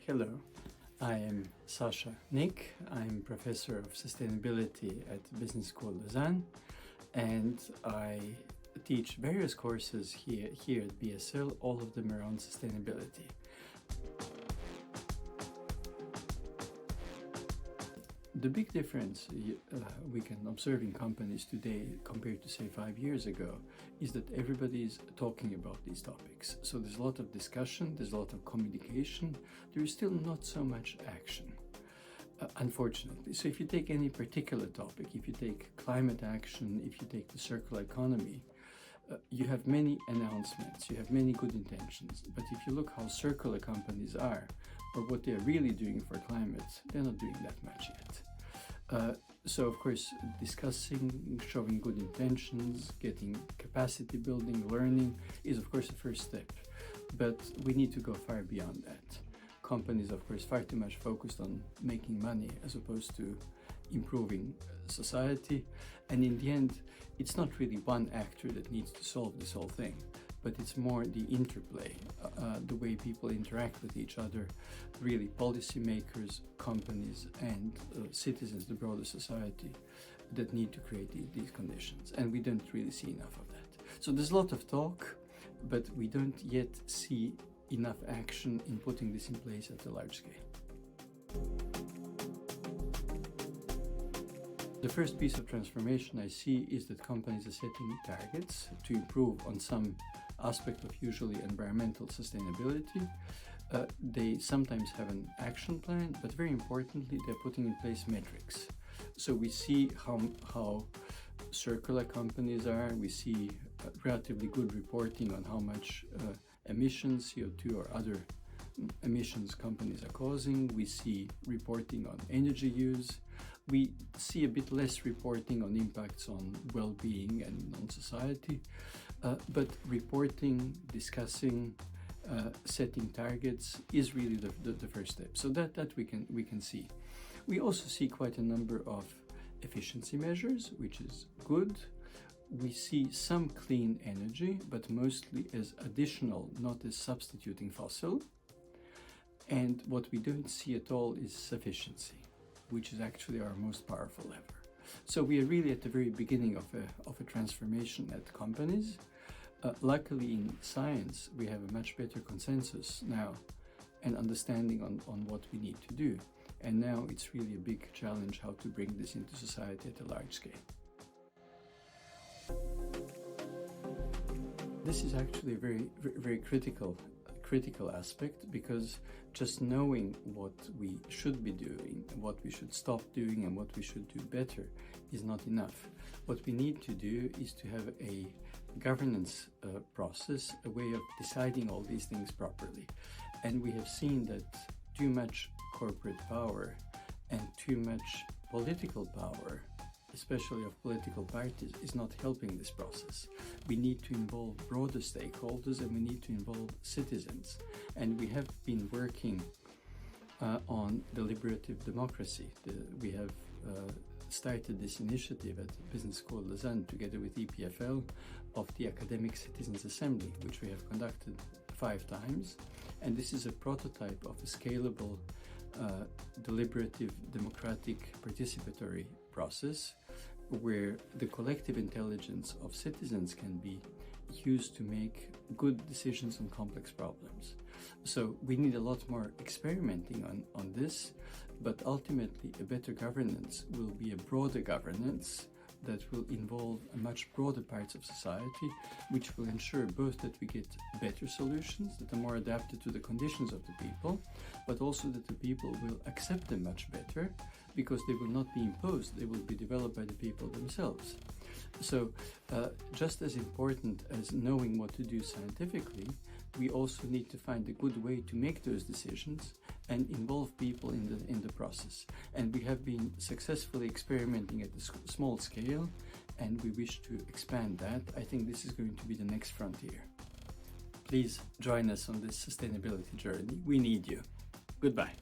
Hello, I am Sascha. I'm professor of sustainability at Business School Lausanne, and I teach various courses here at BSL. All of them are on sustainability. The big difference we can observe in companies today compared to, say, 5 years ago is that everybody is talking about these topics. So there's a lot of discussion, there's a lot of communication, there is still not so much action, unfortunately. So if you take any particular topic, if you take climate action, if you take the circular economy, you have many announcements, you have many good intentions, but if you look how circular companies are, or what they're really doing for climate, they're not doing that much yet. So of course, discussing, showing good intentions, getting capacity building, learning is of course the first step, but we need to go far beyond that. Companies, of course, far too much focused on making money as opposed to improving society. And in the end, it's not really one actor that needs to solve this whole thing, but it's more the interplay, the way people interact with each other, really policymakers, companies, and citizens, the broader society, that need to create these conditions. And we don't really see enough of that. So there's a lot of talk, but we don't yet see enough action in putting this in place at a large scale. The first piece of transformation I see is that companies are setting targets to improve on some aspect of usually environmental sustainability. They sometimes have an action plan, but very importantly, they're putting in place metrics. So we see how circular companies are, we see relatively good reporting on how much emissions, CO2 or other emissions companies are causing. We see reporting on energy use. We see a bit less reporting on impacts on well-being and on society, but reporting, discussing, setting targets is really the first step. So that we can see. We also see quite a number of efficiency measures, which is good. We see some clean energy, but mostly as additional, not as substituting fossil. And what we don't see at all is sufficiency, which is actually our most powerful lever. So we are really at the very beginning of a transformation at companies. Luckily in science, we have a much better consensus now and understanding on what we need to do. And now it's really a big challenge how to bring this into society at a large scale. This is actually a very critical aspect, because just knowing what we should be doing, what we should stop doing, and what we should do better is not enough. What we need to do is to have a governance process, a way of deciding all these things properly. And we have seen that too much corporate power and too much political power, especially of political parties, is not helping this process. We need to involve broader stakeholders and we need to involve citizens. And we have been working on deliberative democracy. We have started this initiative at Business School Lausanne together with EPFL of the Academic Citizens Assembly, which we have conducted 5 times. And this is a prototype of a scalable deliberative, democratic, participatory process where the collective intelligence of citizens can be used to make good decisions on complex problems. So we need a lot more experimenting on this, but ultimately a better governance will be a broader governance that will involve a much broader parts of society, which will ensure both that we get better solutions that are more adapted to the conditions of the people, but also that the people will accept them much better because they will not be imposed, they will be developed by the people themselves. So just as important as knowing what to do scientifically, we also need to find a good way to make those decisions and involve people in the process. And we have been successfully experimenting at a small scale, and we wish to expand that. I think this is going to be the next frontier. Please join us on this sustainability journey. We need you. Goodbye.